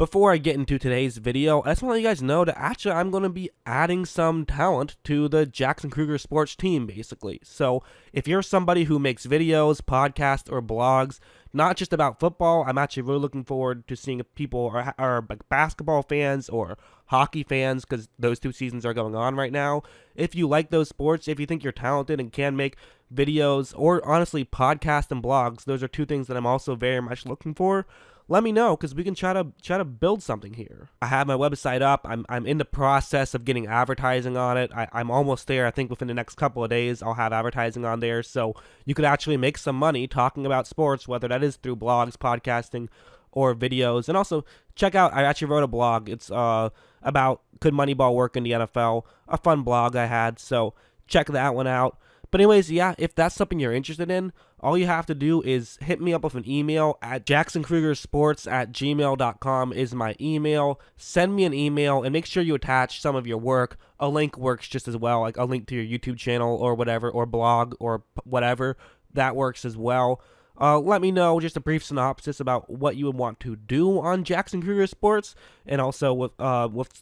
Before I get into today's video, I just want to let you guys know that actually I'm going to be adding some talent to the Jackson Kruger Sports team, basically. So if you're somebody who makes videos, podcasts, or blogs, not just about football, I'm actually really looking forward to seeing if people are basketball fans or hockey fans, because those two seasons are going on right now. If you like those sports, if you think you're talented and can make videos, or honestly podcasts and blogs, those are two things that I'm also very much looking for. Let me know, because we can try to build something here. I have my website up. I'm in the process of getting advertising on it. I'm almost there. I think within the next couple of days I'll have advertising on there, so you could actually make some money talking about sports, whether that is through blogs, podcasting, or videos. And also check out, I actually wrote a blog. It's about could Moneyball work in the NFL? A fun blog I had, so check that one out. But anyways, yeah, if that's something you're interested in, all you have to do is hit me up with an email at jacksonkrugersports@gmail.com is my email. Send me an email and make sure you attach some of your work. A link works just as well, like a link to your YouTube channel or whatever, or blog or whatever. That works as well. Let me know just a brief synopsis about what you would want to do on Jackson Kruger Sports, and also with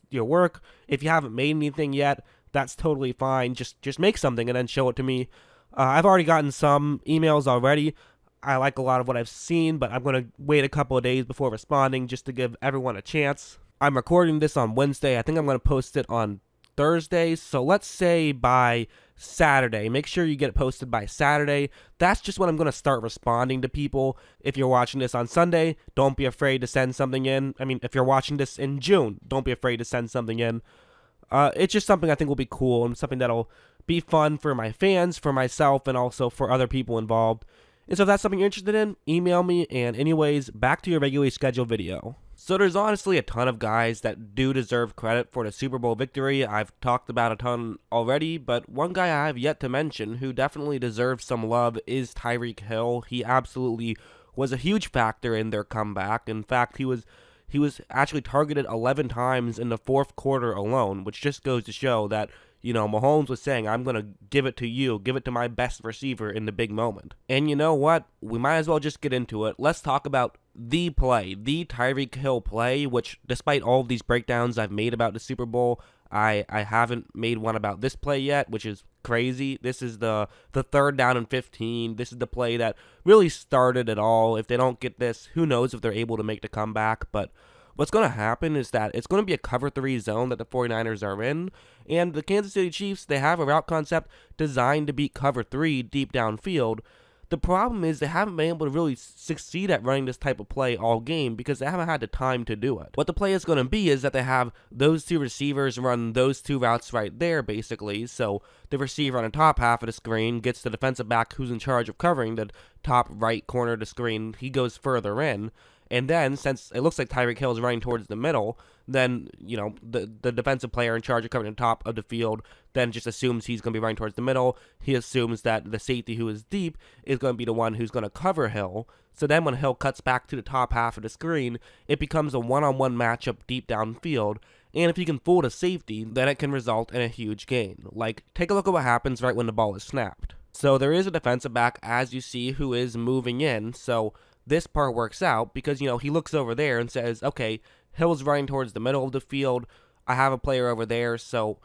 your work. If you haven't made anything yet, that's totally fine. Just make something and then show it to me. I've already gotten some emails already. I like a lot of what I've seen, but I'm going to wait a couple of days before responding just to give everyone a chance. I'm recording this on Wednesday. I think I'm going to post it on Thursday. So let's say by Saturday. Make sure you get it posted by Saturday. That's just when I'm going to start responding to people. If you're watching this on Sunday, don't be afraid to send something in. I mean, if you're watching this in June, don't be afraid to send something in. It's just something I think will be cool and something that'll be fun for my fans, for myself, and also for other people involved. And so if that's something you're interested in, email me. And anyways, back to your regularly scheduled video. So there's honestly a ton of guys that do deserve credit for the Super Bowl victory. I've talked about a ton already, but one guy I have yet to mention who definitely deserves some love is Tyreek Hill. He absolutely was a huge factor in their comeback. In fact, he was actually targeted 11 times in the fourth quarter alone, which just goes to show that, you know, Mahomes was saying, I'm going to give it to you, give it to my best receiver in the big moment. And you know what? We might as well just get into it. Let's talk about the play, the Tyreek Hill play, which despite all of these breakdowns I've made about the Super Bowl, I haven't made one about this play yet, which is crazy. This is the third down and 15. This is the play that really started it all. If they don't get this, who knows if they're able to make the comeback. But what's going to happen is that it's going to be a cover 3 zone that the 49ers are in. And the Kansas City Chiefs, they have a route concept designed to beat cover 3 deep downfield. The problem is they haven't been able to really succeed at running this type of play all game because they haven't had the time to do it. What the play is going to be is that they have those two receivers run those two routes right there, basically. So the receiver on the top half of the screen gets the defensive back who's in charge of covering the top right corner of the screen. He goes further in. And then, since it looks like Tyreek Hill is running towards the middle, then, you know, the defensive player in charge of covering the top of the field then just assumes he's going to be running towards the middle. He assumes that the safety who is deep is going to be the one who's going to cover Hill. So then when Hill cuts back to the top half of the screen, it becomes a one-on-one matchup deep downfield. And if you can fool the safety, then it can result in a huge gain. Like, take a look at what happens right when the ball is snapped. So there is a defensive back, as you see, who is moving in. So this part works out because, you know, he looks over there and says, okay, Hill's running towards the middle of the field. I have a player over there, so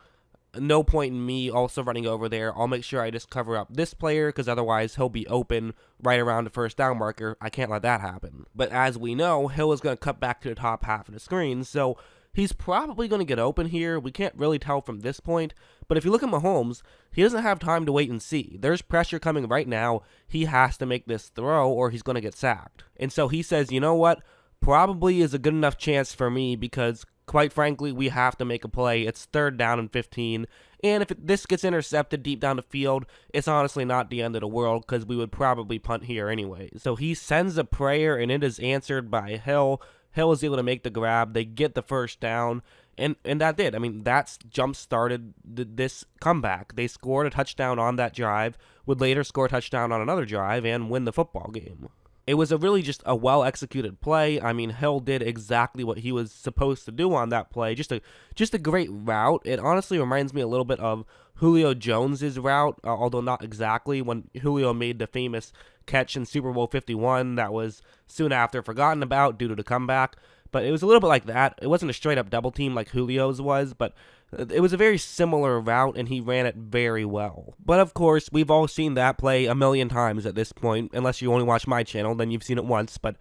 no point in me also running over there. I'll make sure I just cover up this player because otherwise he'll be open right around the first down marker. I can't let that happen. But as we know, Hill is going to cut back to the top half of the screen, so he's probably going to get open here. We can't really tell from this point. But if you look at Mahomes, he doesn't have time to wait and see. There's pressure coming right now. He has to make this throw or he's going to get sacked. And so he says, you know what? Probably is a good enough chance for me because, quite frankly, we have to make a play. It's third down and 15. And if this gets intercepted deep down the field, it's honestly not the end of the world because we would probably punt here anyway. So he sends a prayer and it is answered by Hill. Hill is able to make the grab. They get the first down, and that did. I mean, that's jump-started this comeback. They scored a touchdown on that drive, would later score a touchdown on another drive, and win the football game. It was really just a well-executed play. I mean, Hill did exactly what he was supposed to do on that play. Just a great route. It honestly reminds me a little bit of Julio Jones's route, although not exactly, when Julio made the famous catch in Super Bowl 51 that was soon after forgotten about due to the comeback. but it was a little bit like that. It wasn't a straight up double team like Julio's was, but it was a very similar route, and he ran it very well. But of course, we've all seen that play a million times at this point, unless you only watch my channel, then you've seen it once. But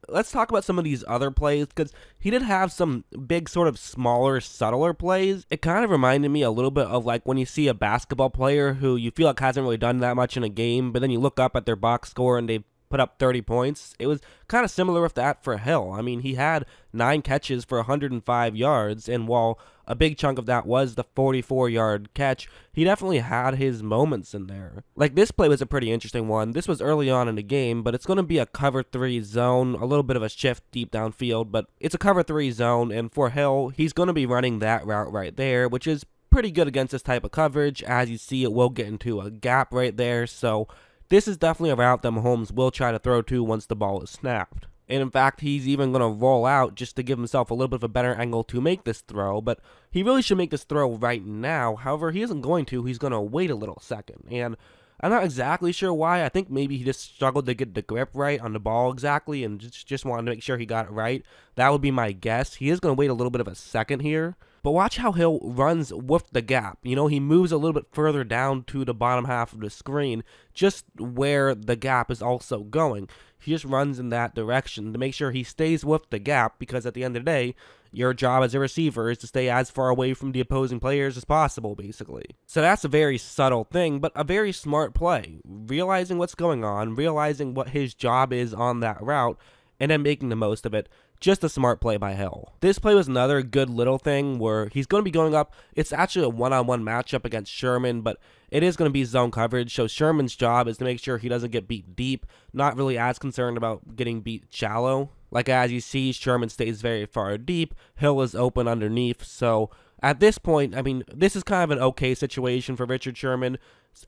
let's talk about some of these other plays, because he did have some big sort of smaller, subtler plays. It kind of reminded me a little bit of like when you see a basketball player who you feel like hasn't really done that much in a game, but then you look up at their box score and they've put up 30 points. It was kind of similar with that for Hill. I mean, he had 9 catches for 105 yards, and while a big chunk of that was the 44-yard catch, he definitely had his moments in there. Like, this play was a pretty interesting one. This was early on in the game, but it's going to be a cover 3 zone, a little bit of a shift deep downfield, but it's a cover 3 zone, and for Hill, he's going to be running that route right there, which is pretty good against this type of coverage. As you see, it will get into a gap right there, so this is definitely a route that Mahomes will try to throw to once the ball is snapped. And in fact, he's even going to roll out just to give himself a little bit of a better angle to make this throw, but he really should make this throw right now. However, he isn't going to. He's going to wait a little second. And I'm not exactly sure why. I think maybe he just struggled to get the grip right on the ball exactly and just wanted to make sure he got it right. That would be my guess. He is going to wait a little bit of a second here. But watch how Hill runs with the gap. You know, he moves a little bit further down to the bottom half of the screen, just where the gap is also going. He just runs in that direction to make sure he stays with the gap, because at the end of the day, your job as a receiver is to stay as far away from the opposing players as possible, basically. So that's a very subtle thing, but a very smart play. Realizing what's going on, realizing what his job is on that route, and then making the most of it. Just a smart play by Hill. This play was another good little thing where he's going to be going up. It's actually a one-on-one matchup against Sherman, but it is going to be zone coverage, so Sherman's job is to make sure he doesn't get beat deep, not really as concerned about getting beat shallow. Like, as you see, Sherman stays very far deep, Hill is open underneath, so at this point, I mean, this is kind of an okay situation for Richard Sherman.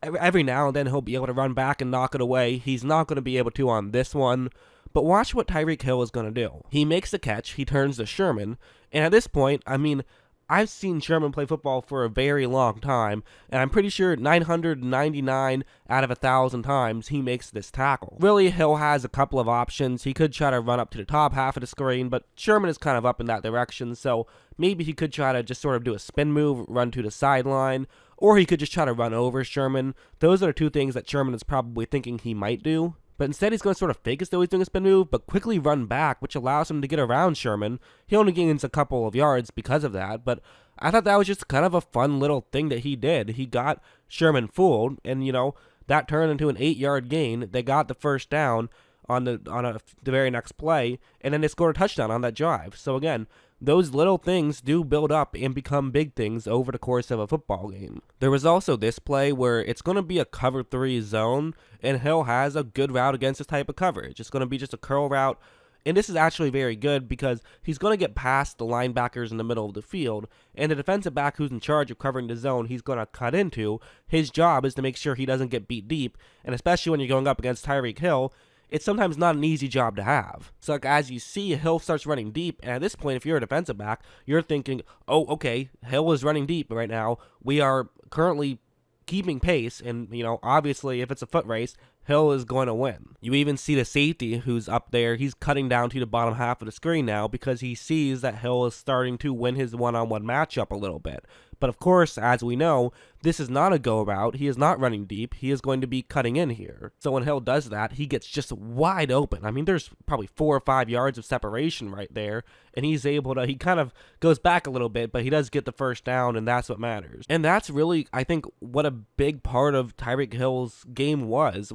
Every now and then he'll be able to run back and knock it away. He's not going to be able to on this one. But watch what Tyreek Hill is going to do. He makes the catch, he turns to Sherman, and at this point, I mean, I've seen Sherman play football for a very long time, and I'm pretty sure 999 out of 1,000 times he makes this tackle. Really, Hill has a couple of options. He could try to run up to the top half of the screen, but Sherman is kind of up in that direction, so maybe he could try to just sort of do a spin move, run to the sideline, or he could just try to run over Sherman. Those are the two things that Sherman is probably thinking he might do. But instead, he's going to sort of fake as though he's doing a spin move, but quickly run back, which allows him to get around Sherman. He only gains a couple of yards because of that, but I thought that was just kind of a fun little thing that he did. He got Sherman fooled, and, you know, that turned into an 8-yard gain. They got the first down on the very next play, and then they scored a touchdown on that drive. So again, those little things do build up and become big things over the course of a football game. There was also this play where it's going to be a cover 3 zone, and Hill has a good route against this type of coverage. It's going to be just a curl route, and this is actually very good because he's going to get past the linebackers in the middle of the field, and the defensive back who's in charge of covering the zone he's going to cut into, his job is to make sure he doesn't get beat deep, and especially when you're going up against Tyreek Hill, it's sometimes not an easy job to have. So like, as you see, Hill starts running deep, and at this point, if you're a defensive back, you're thinking, oh, okay, Hill is running deep right now. We are currently keeping pace, and, you know, obviously, if it's a foot race, Hill is going to win. You even see the safety who's up there. He's cutting down to the bottom half of the screen now because he sees that Hill is starting to win his one-on-one matchup a little bit. But of course, as we know, this is not a go route. He is not running deep. He is going to be cutting in here. So when Hill does that, he gets just wide open. I mean, there's probably 4 or 5 yards of separation right there. And he's able to, he kind of goes back a little bit, but he does get the first down, and that's what matters. And that's really, I think, what a big part of Tyreek Hill's game was,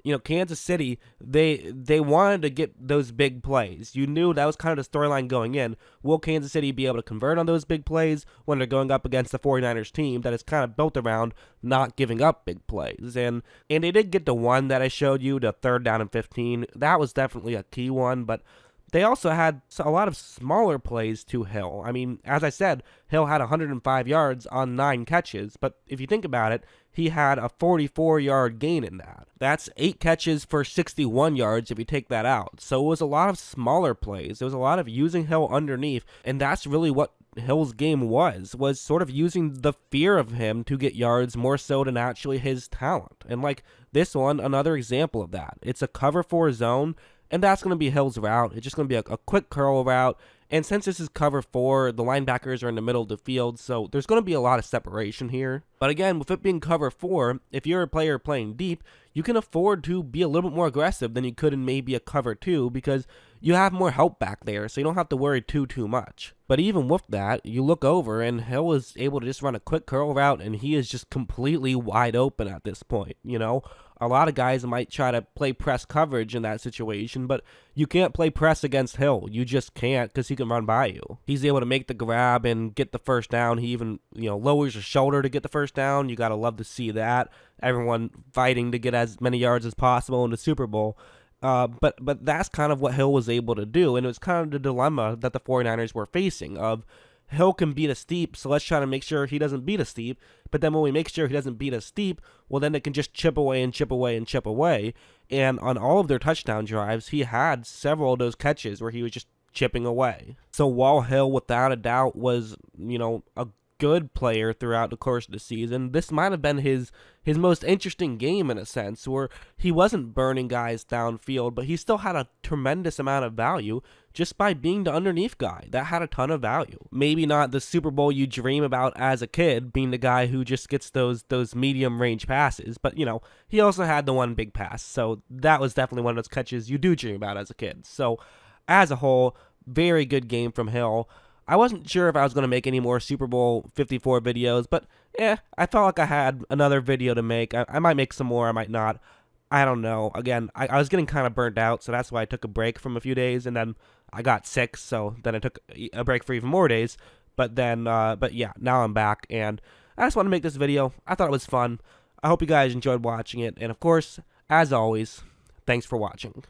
you know, Kansas City, they wanted to get those big plays. You knew that was kind of the storyline going in. Will Kansas City be able to convert on those big plays when they're going up against the 49ers team that is kind of built around not giving up big plays? And they did get the one that I showed you, the 3rd down and 15. That was definitely a key one, but they also had a lot of smaller plays to Hill. I mean, as I said, Hill had 105 yards on 9 catches, but if you think about it, he had a 44-yard gain in that. That's 8 catches for 61 yards if you take that out. So it was a lot of smaller plays. It was a lot of using Hill underneath, and that's really what Hill's game was sort of using the fear of him to get yards more so than actually his talent. And like this one, another example of that. It's a cover 4 zone, and that's going to be Hill's route. It's just going to be a quick curl route. And since this is cover 4, the linebackers are in the middle of the field, so there's going to be a lot of separation here. But again, with it being cover 4, if you're a player playing deep, you can afford to be a little bit more aggressive than you could in maybe a cover 2 because you have more help back there, so you don't have to worry too much. But even with that, you look over and Hill is able to just run a quick curl route, and he is just completely wide open at this point, you know? A lot of guys might try to play press coverage in that situation, but you can't play press against Hill. You just can't because he can run by you. He's able to make the grab and get the first down. He even, lowers his shoulder to get the first down. You got to love to see that. Everyone fighting to get as many yards as possible in the Super Bowl. But that's kind of what Hill was able to do, and it was kind of the dilemma that the 49ers were facing of Hill can beat a steep, so let's try to make sure he doesn't beat a steep. But then when we make sure he doesn't beat a steep, well, then it can just chip away and chip away and chip away. And on all of their touchdown drives, he had several of those catches where he was just chipping away. So while Hill, without a doubt, was, a good player throughout the course of the season, this might have been his most interesting game in a sense, where he wasn't burning guys downfield, but he still had a tremendous amount of value just by being the underneath guy. That had a ton of value. Maybe not the Super Bowl you dream about as a kid, being the guy who just gets those medium range passes, but he also had the one big pass, so that was definitely one of those catches you do dream about as a kid. So as a whole, very good game from Hill. I wasn't sure if I was going to make any more Super Bowl 54 videos, but I felt like I had another video to make. I might make some more, I might not. I don't know. Again, I was getting kind of burnt out, so that's why I took a break from a few days, and then I got sick, so then I took a break for even more days. But yeah, now I'm back, and I just want to make this video. I thought it was fun. I hope you guys enjoyed watching it, and of course, as always, thanks for watching.